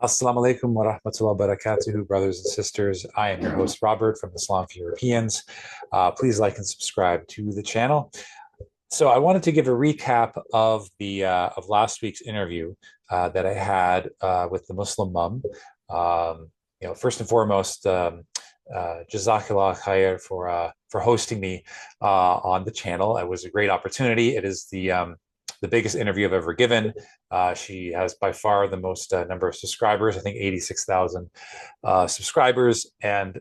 Assalamu alaikum wa rahmatullahi wa barakatuhu, brothers and sisters. I am your host, Robert from Islam for Europeans. Please like and subscribe to the channel. So I wanted to give a recap of the of last week's interview that I had with the Muslim mum. First and foremost, Jazakallah khair for hosting me on the channel. It was a great opportunity. It is the biggest interview I've ever given. She has by far the most number of subscribers. I think 86,000 subscribers, and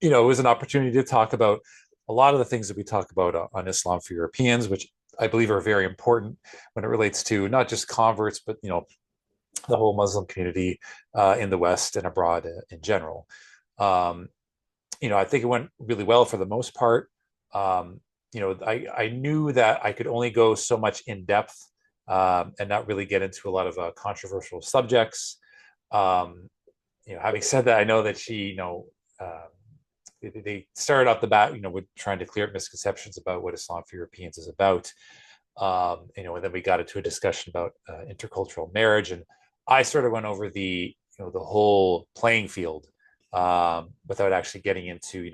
it was an opportunity to talk about a lot of the things that we talk about on Islam for Europeans, which I believe are very important when it relates to not just converts, but the whole Muslim community in the West and abroad in general. I think it went really well for the most part. I knew that I could only go so much in depth and not really get into a lot of controversial subjects. Having said that, I know that they started off the bat, with trying to clear up misconceptions about what Islam for Europeans is about. And then we got into a discussion about intercultural marriage, and I sort of went over the whole playing field without actually getting into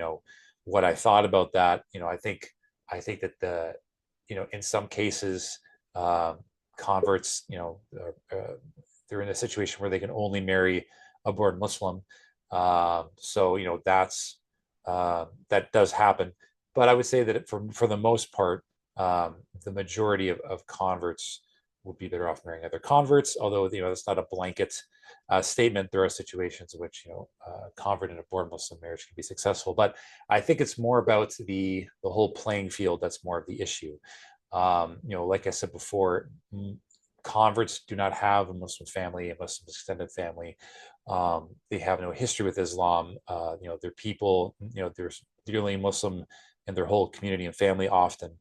what I thought about that. I think that in some cases, converts, they're in a situation where they can only marry a born Muslim. That does happen. But I would say that for the most part, the majority of converts would be better off marrying other converts. Although it's not a blanket statement. There are situations in which convert and a born Muslim marriage can be successful. But I think it's more about the whole playing field that's more of the issue. Like I said before, converts do not have a Muslim family, a Muslim extended family. They have no history with Islam. They're people. There's only Muslim in their whole community and family often.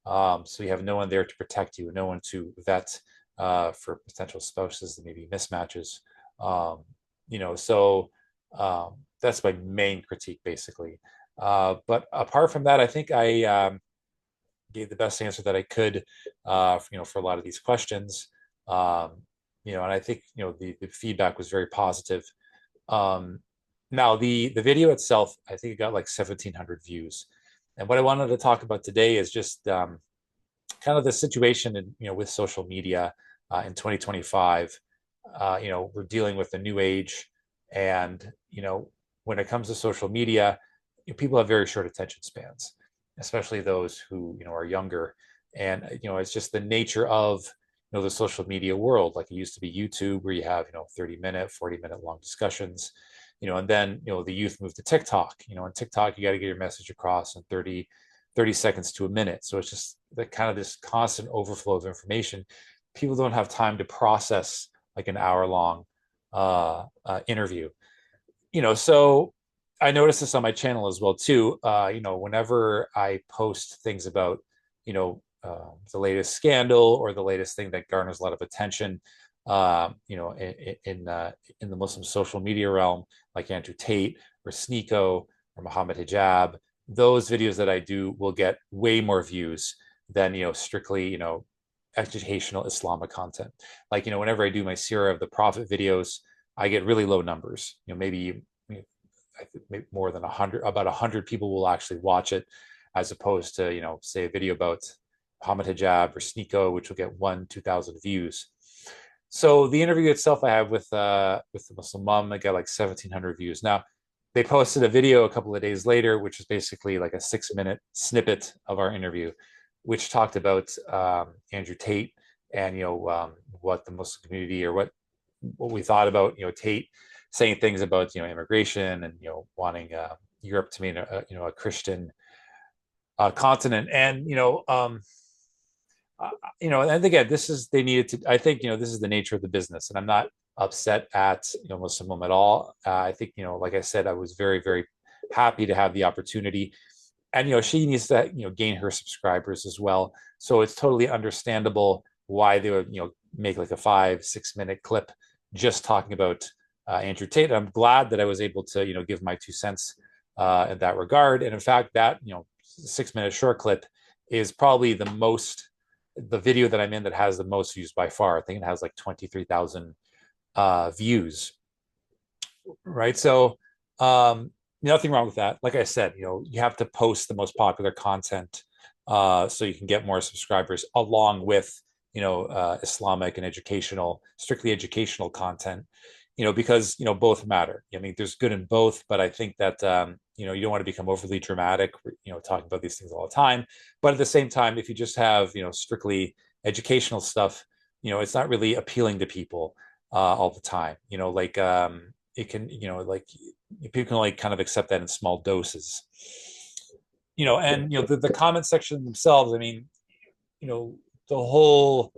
So you have no one there to protect you, no one to vet for potential spouses that may be mismatches. That's my main critique, basically. But apart from that, I think I gave the best answer that I could, for a lot of these questions. And I think the feedback was very positive. Now the video itself, I think it got like 1,700 views. And what I wanted to talk about today is just kind of the situation with social media in 2025. We're dealing with a new age, and when it comes to social media, people have very short attention spans, especially those who are younger. And it's just the nature of the social media world. Like it used to be YouTube, where you have 30-minute, 40-minute long discussions. And then the youth moved to TikTok. On TikTok you got to get your message across in 30 seconds to a minute. So it's just the kind of this constant overflow of information. People don't have time to process like an hour-long interview. So I noticed this on my channel as well too. Whenever I post things about the latest scandal or the latest thing that garners a lot of attention, in the Muslim social media realm, like Andrew Tate or Sneako or Muhammad Hijab, those videos that I do will get way more views than strictly educational Islamic content. Like whenever I do my Sirah of the Prophet videos, I get really low numbers. Maybe more than 100, about 100 people will actually watch it, as opposed to say a video about Muhammad Hijab or Sneako, which will get 2,000 views. So the interview itself I have with the Muslim mom, I got like 1,700 views. Now they posted a video a couple of days later, which is basically like a 6-minute snippet of our interview, which talked about Andrew Tate and what the Muslim community, or what we thought about Tate saying things about immigration and wanting Europe to be a Christian continent. And and again, they needed to. I think this is the nature of the business, and I'm not upset at Muslim at all. I think like I said, I was very, very happy to have the opportunity, and she needs to gain her subscribers as well. So it's totally understandable why they would make like a 5-6 minute clip just talking about Andrew Tate. I'm glad that I was able to give my 2 cents in that regard. And in fact, that 6-minute short clip is probably the video that I'm in that has the most views by far. I think it has like 23,000 views, right? So nothing wrong with that. Like I said, you have to post the most popular content so you can get more subscribers, along with Islamic and strictly educational content. Because both matter. I mean, there's good in both, but I think that you don't want to become overly dramatic, talking about these things all the time. But at the same time, if you just have strictly educational stuff, it's not really appealing to people all the time. Like it can, like people can like kind of accept that in small doses. And the comment section themselves. I mean, you know, the whole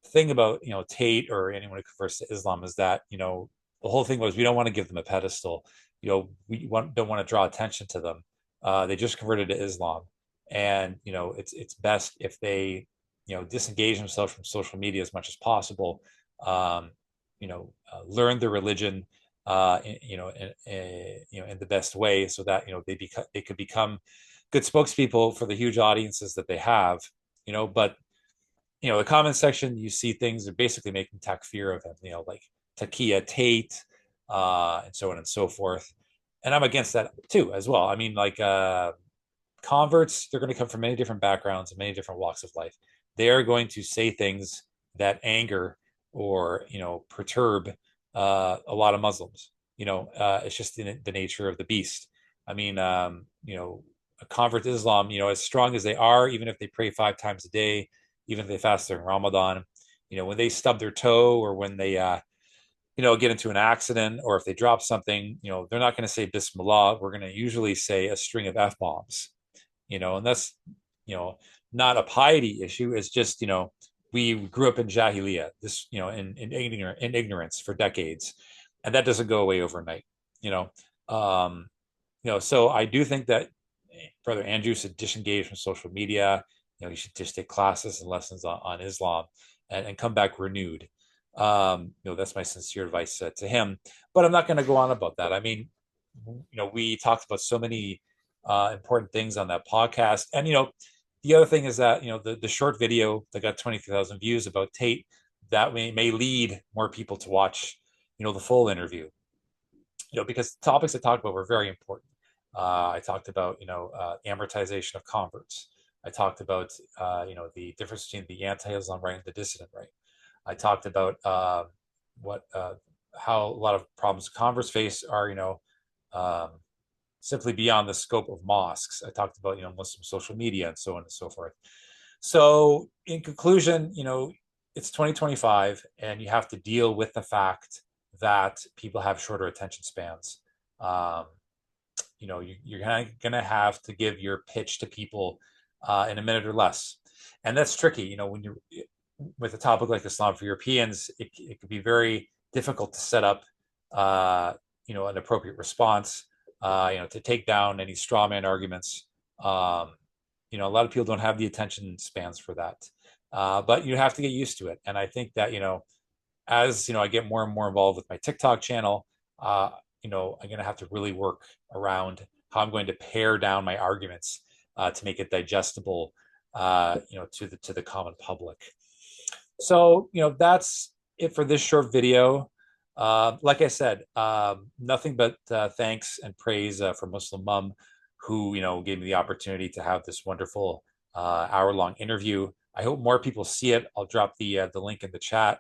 thing about Tate or anyone who converts to Islam is that the whole thing was we don't want to give them a pedestal. Don't want to draw attention to them. They just converted to Islam, and it's best if they disengage themselves from social media as much as possible. Um, learn the religion, in the best way, so that they could become good spokespeople for the huge audiences that they have. But the comment section, you see things are basically making takfir of him, like Takia Tate, and so on and so forth. And I'm against that too, as well. I mean, like converts, they're going to come from many different backgrounds and many different walks of life. They are going to say things that anger or perturb a lot of Muslims. It's just the nature of the beast. I mean, a convert to Islam, as strong as they are, even if they pray 5 times a day, even if they fast during Ramadan, when they stub their toe or when they, get into an accident or if they drop something, they're not going to say Bismillah. We're going to usually say a string of F bombs, and that's, you know, not a piety issue. It's just, we grew up in Jahiliyyah, this, in ignorance for decades, and that doesn't go away overnight, you know. Um, so I do think that Brother Andrew should disengage from social media. He should just take classes and lessons on Islam and come back renewed. That's my sincere advice to him. But I'm not going to go on about that. I mean, we talked about so many important things on that podcast. And, the other thing is that, the short video that got 23,000 views about Tate, that may lead more people to watch, the full interview, because the topics I talked about were very important. I talked about, amortization of converts. I talked about, the difference between the anti-Islam right and the dissident right. I talked about what how a lot of problems converts face are, um, simply beyond the scope of mosques. I talked about, Muslim social media and so on and so forth. So, in conclusion, it's 2025, and you have to deal with the fact that people have shorter attention spans. Um, you're going to have to give your pitch to people in a minute or less, and that's tricky. When you're with a topic like Islam for Europeans, it could be very difficult to set up, an appropriate response, to take down any straw man arguments. A lot of people don't have the attention spans for that, but you have to get used to it. And I think that, as I get more and more involved with my TikTok channel, I'm going to have to really work around how I'm going to pare down my arguments to make it digestible, to the common public. So, that's it for this short video. Like I said, nothing but thanks and praise for Muslim Mum, who, gave me the opportunity to have this wonderful hour-long interview. I hope more people see it. I'll drop the link in the chat.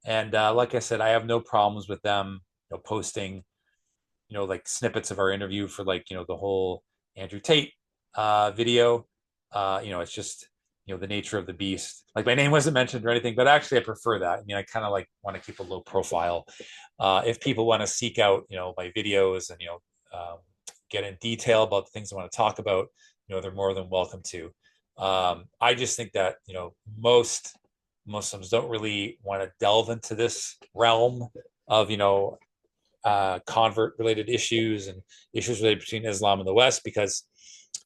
And like I said, I have no problems with them, posting, like snippets of our interview for, like, the whole Andrew Tate video. It's just, the nature of the beast. Like, my name wasn't mentioned or anything, but actually I prefer that. I mean, I kind of like want to keep a low profile. If people want to seek out, my videos and, get in detail about the things I want to talk about, they're more than welcome to. I just think that, most Muslims don't really want to delve into this realm of, convert related issues and issues related between Islam and the West, because,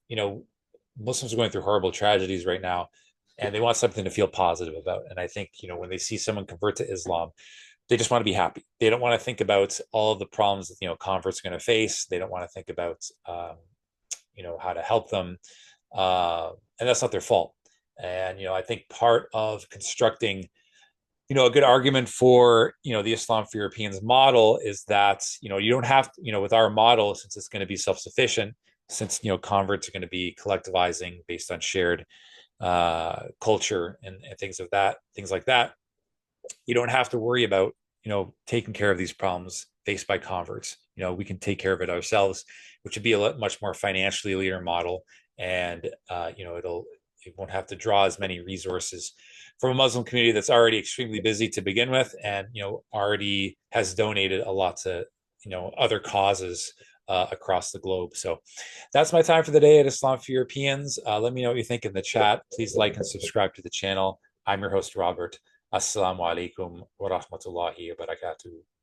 you know, Muslims are going through horrible tragedies right now, and they want something to feel positive about. And I think, when they see someone convert to Islam, they just want to be happy. They don't want to think about all of the problems that, converts are going to face. They don't want to think about, how to help them. And that's not their fault. And, I think part of constructing a good argument for, the Islam for Europeans model is that, you don't have to, with our model, since it's going to be self-sufficient, since, converts are going to be collectivizing based on shared culture and things like that, you don't have to worry about, taking care of these problems faced by converts. We can take care of it ourselves, which would be a much more financially leaner model. And, it won't have to draw as many resources from a Muslim community that's already extremely busy to begin with, and, already has donated a lot to, other causes across the globe. So that's my time for the day at Islam for Europeans. Let me know what you think in the chat. Please like and subscribe to the channel. I'm your host, Robert. Assalamu alaikum wa rahmatullahi wa barakatuh.